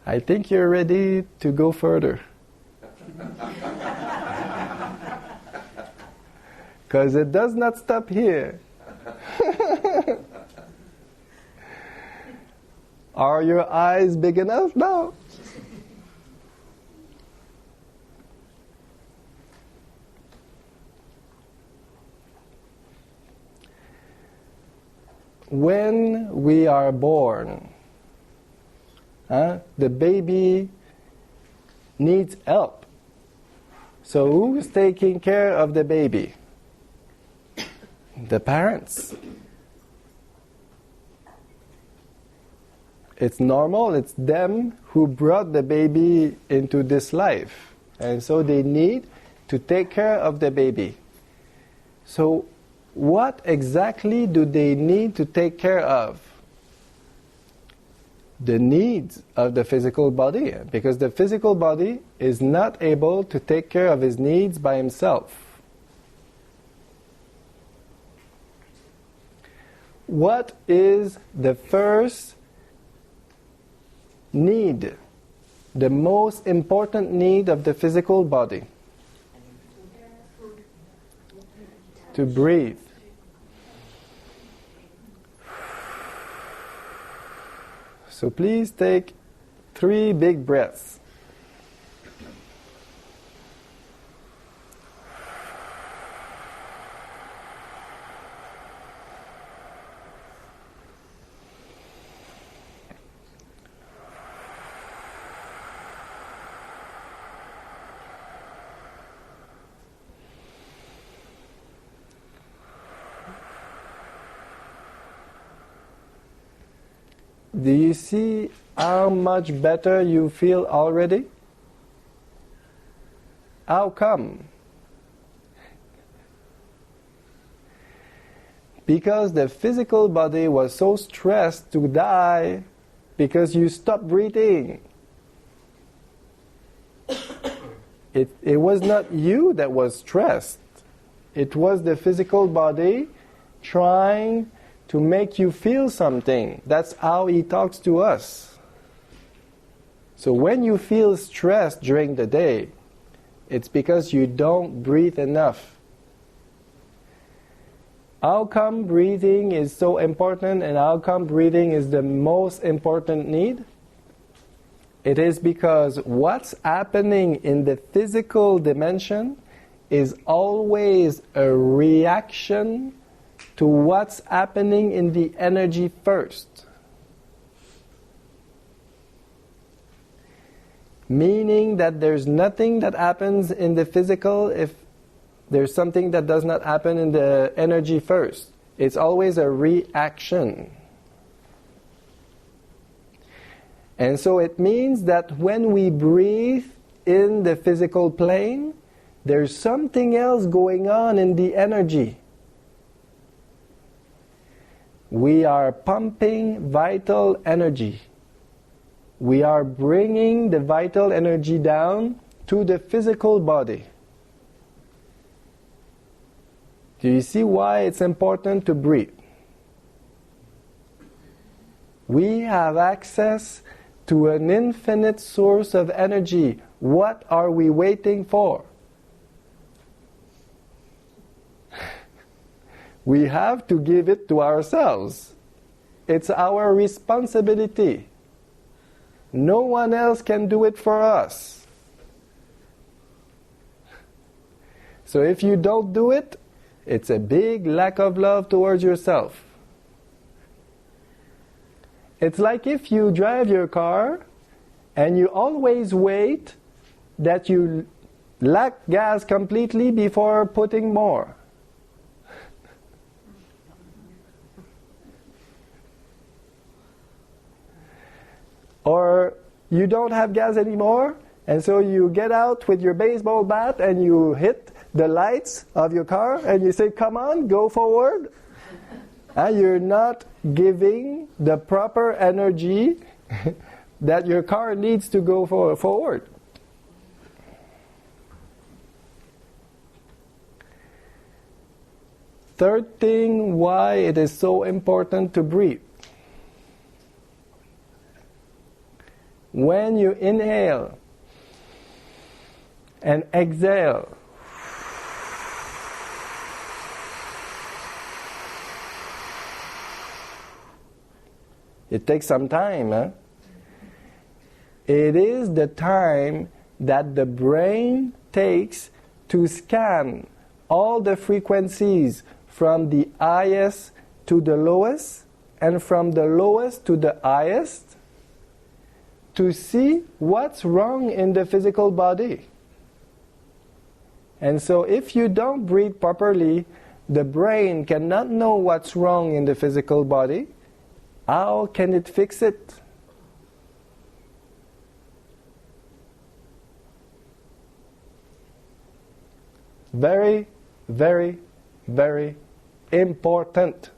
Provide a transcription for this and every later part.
I think you're ready to go further. Because it does not stop here. Are your eyes big enough? No. When we are born, the baby needs help. So who's taking care of the baby? The parents. It's normal, it's them who brought the baby into this life. And so they need to take care of the baby. So what exactly do they need to take care of? The needs of the physical body, because the physical body is not able to take care of his needs by himself. What is the first need, the most important need of the physical body? To breathe. So please take 3 big breaths. Do you see how much better you feel already? How come? Because the physical body was so stressed to die because you stopped breathing. It was not you that was stressed. It was the physical body trying to make you feel something. That's how he talks to us. So when you feel stressed during the day, it's because you don't breathe enough. How come breathing is so important and how come breathing is the most important need? It is because what's happening in the physical dimension is always a reaction to what's happening in the energy first. Meaning that there's nothing that happens in the physical if there's something that does not happen in the energy first. It's always a reaction. And so it means that when we breathe in the physical plane, there's something else going on in the energy. We are pumping vital energy. We are bringing the vital energy down to the physical body. Do you see why it's important to breathe? We have access to an infinite source of energy. What are we waiting for? We have to give it to ourselves. It's our responsibility. No one else can do it for us. So if you don't do it, it's a big lack of love towards yourself. It's like if you drive your car and you always wait that you lack gas completely before putting more. Or you don't have gas anymore, and so you get out with your baseball bat and you hit the lights of your car and you say, come on, go forward. And you're not giving the proper energy that your car needs to go forward. Third thing why it is so important to breathe. when you inhale and exhale, it takes some time, huh? It is the time that the brain takes to scan all the frequencies from the highest to the lowest and from the lowest to the highest to see what's wrong in the physical body. And so if you don't breathe properly, the brain cannot know what's wrong in the physical body. How can it fix it? Very, very, very important.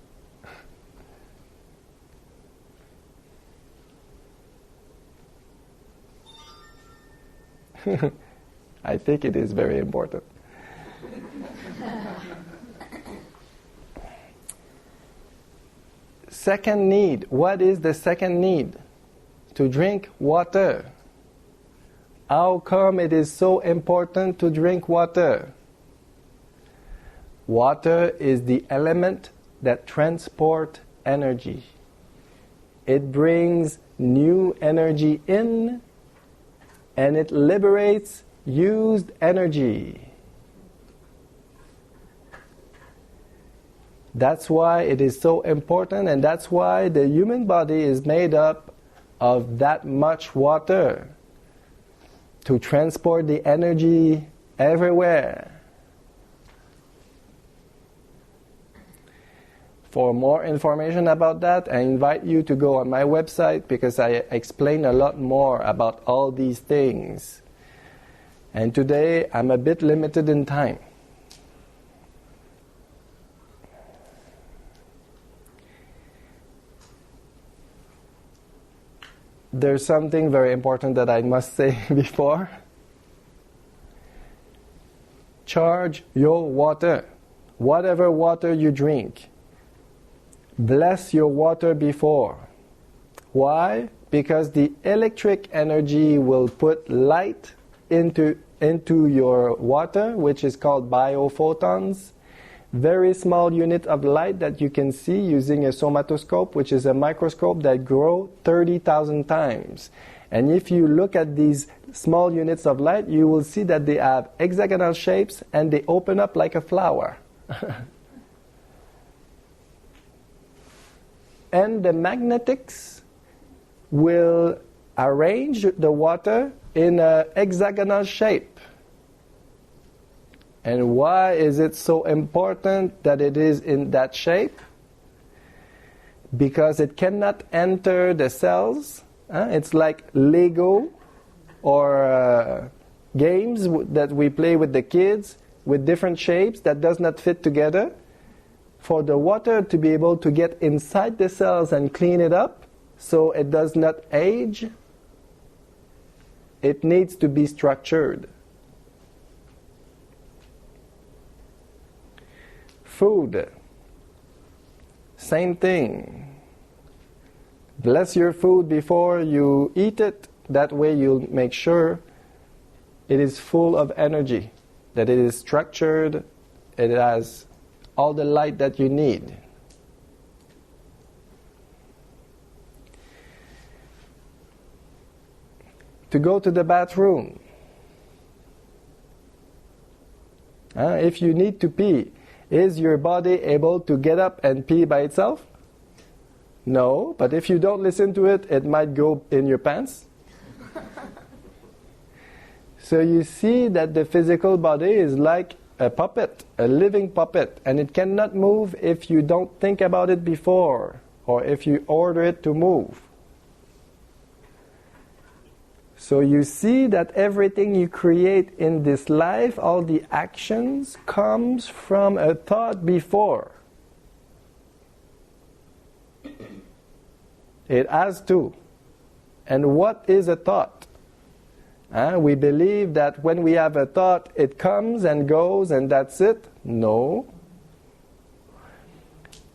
I think it is very important. Second need. What is the second need? To drink water. How come it is so important to drink water? Water is the element that transports energy. It brings new energy in, and it liberates used energy. That's why it is so important, and that's why the human body is made up of that much water to transport the energy everywhere. For more information about that, I invite you to go on my website because I explain a lot more about all these things. And today I'm a bit limited in time. There's something very important that I must say before. Charge your water. Whatever water you drink, bless your water before. Why? Because the electric energy will put light into your water, which is called biophotons. Very small unit of light that you can see using a somatoscope, which is a microscope that grows 30,000 times. And if you look at these small units of light, you will see that they have hexagonal shapes and they open up like a flower. And the magnetics will arrange the water in a hexagonal shape. And why is it so important that it is in that shape? Because it cannot enter the cells. It's like Lego or games that we play with the kids with different shapes that does not fit together. For the water to be able to get inside the cells and clean it up so it does not age, it needs to be structured. Food, same thing. Bless your food before you eat it. That way you'll make sure it is full of energy, that it is structured, it has all the light that you need. To go to the bathroom. If you need to pee, is your body able to get up and pee by itself? No, but if you don't listen to it, it might go in your pants. So you see that the physical body is like a puppet, a living puppet, and it cannot move if you don't think about it before or if you order it to move. So you see that everything you create in this life, all the actions, comes from a thought before. It has to. And what is a thought? We believe that when we have a thought, it comes and goes and that's it. No.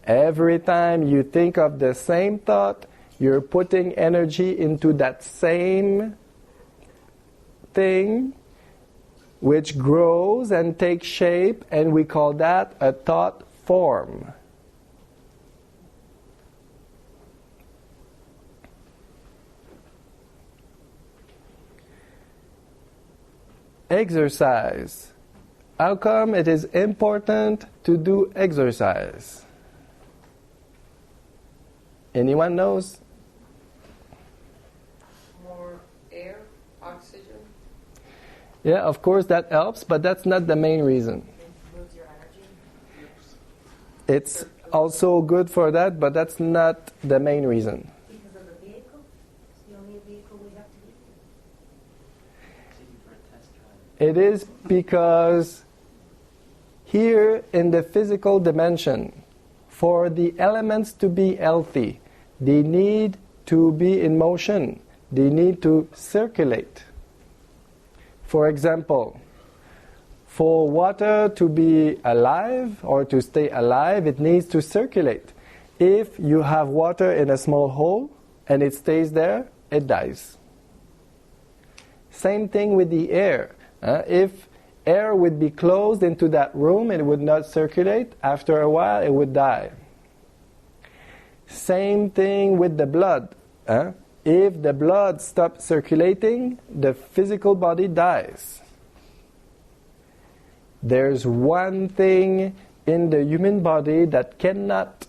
Every time you think of the same thought, You're putting energy into that same thing which grows and takes shape, and we call that a thought form. Exercise. How come it is important to do exercise? Anyone knows? More air, oxygen. Yeah, of course that helps, but that's not the main reason. It moves your energy. It's also good for that, but that's not the main reason. Because of the vehicle? It's the only vehicle we have to use. It is because here in the physical dimension, for the elements to be healthy, they need to be in motion. They need to circulate. For example, for water to be alive or to stay alive, it needs to circulate. If you have water in a small hole and it stays there, it dies. Same thing with the air. If air would be closed into that room, it would not circulate. After a while, it would die. Same thing with the blood. If the blood stops circulating, the physical body dies. There's one thing in the human body that cannot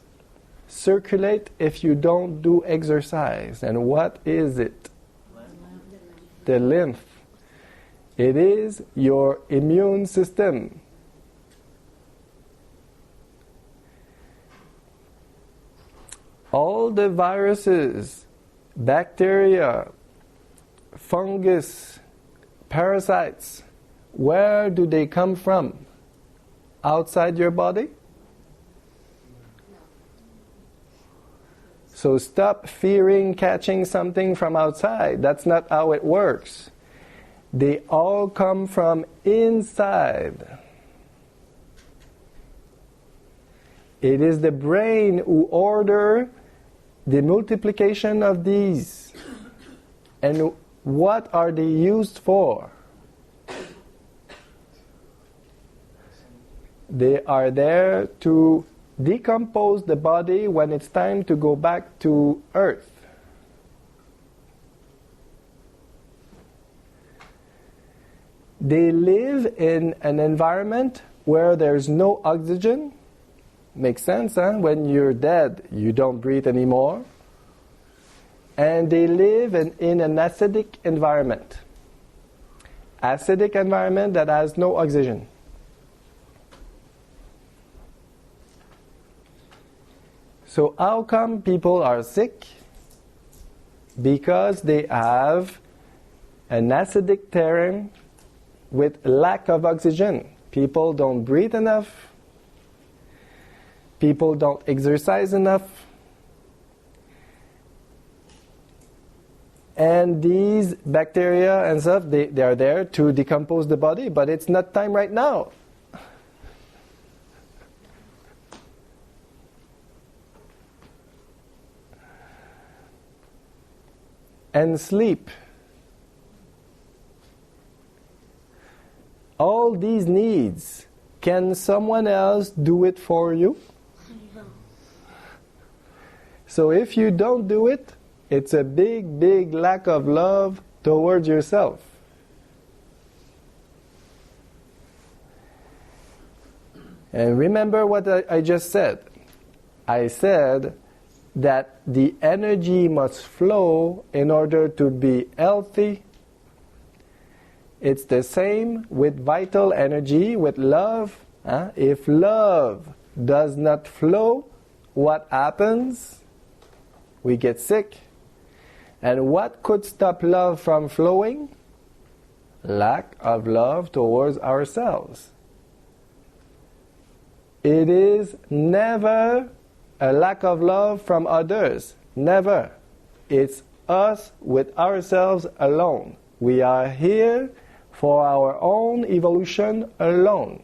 circulate if you don't do exercise. And what is it? The lymph. It is your immune system. All the viruses, bacteria, fungus, parasites, where do they come from? Outside your body? So stop fearing catching something from outside. That's not how it works. They all come from inside. It is the brain who orders the multiplication of these. And what are they used for? They are there to decompose the body when it's time to go back to Earth. They live in an environment where there's no oxygen. Makes sense, huh? When you're dead, you don't breathe anymore. And they live in an acidic environment. Acidic environment that has no oxygen. So how come people are sick? Because they have an acidic terrain with lack of oxygen. People don't breathe enough. People don't exercise enough. And these bacteria and stuff, they are there to decompose the body, but it's not time right now. And sleep. All these needs, can someone else do it for you? So if you don't do it, it's a big, big lack of love towards yourself. And remember what I just said. I said that the energy must flow in order to be healthy. It's the same with vital energy, with love. If love does not flow, what happens? We get sick. And what could stop love from flowing? Lack of love towards ourselves. It is never a lack of love from others. Never. It's us with ourselves alone. We are here for our own evolution alone.